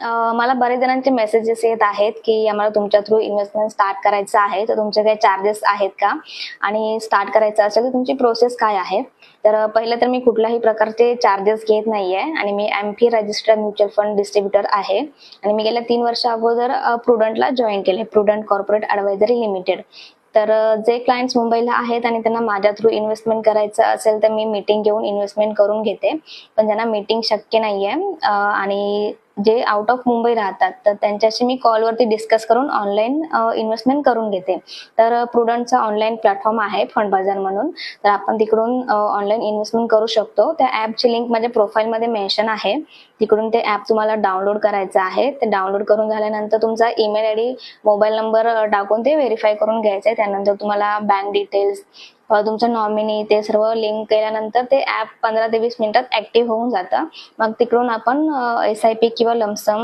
मला बरेच जणांचे मेसेजेस येत आहेत, की आम्हाला तुमच्या थ्रू इन्व्हेस्टमेंट स्टार्ट करायचं आहे, तर तुमचे काही चार्जेस आहेत का? आणि स्टार्ट करायचं असेल तर तुमची प्रोसेस काय आहे? तर पहिलं तर मी कुठल्याही प्रकारचे चार्जेस घेत नाहीये आणि मी AMFI registered mutual fund distributor आहे आणि मी गेल्या 3 वर्षा अगोदर प्रुडंटला जॉइन केले. Prudent corporate advisory limited. तर जे क्लायंट्स मुंबईला आहेत आणि त्यांना माझ्या थ्रू इन्व्हेस्टमेंट करायचं असेल तर मी मीटिंग घेऊन इन्व्हेस्टमेंट करून घेते. पण ज्यांना मीटिंग शक्य नाहीये आणि जे आउट ऑफ मुंबई राहतात तर त्यांच्याशी मी कॉलवरती डिस्कस करून ऑनलाईन इन्व्हेस्टमेंट करून घेते. तर प्रुडंटचा ऑनलाईन प्लॅटफॉर्म आहे फंड बाजार म्हणून. तर आपण तिकडून ऑनलाईन इन्व्हेस्टमेंट करू शकतो. त्या ॲपची लिंक माझ्या प्रोफाईलमध्ये मेन्शन आहे. तिकडून ते ॲप तुम्हाला डाउनलोड करायचं आहे. ते डाउनलोड करून झाल्यानंतर तुमचा ईमेल आयडी, मोबाईल नंबर टाकून ते व्हेरीफाय करून घ्यायचं आहे. त्यानंतर तुम्हाला बँक डिटेल्स, तुमचं नॉमिनी ते सर्व लिंक केल्यानंतर ते ॲप 15 ते 20 मिनिटात ॲक्टिव्ह होऊन जातं. मग तिकडून आपण एस-आय-पी किंवा लमसम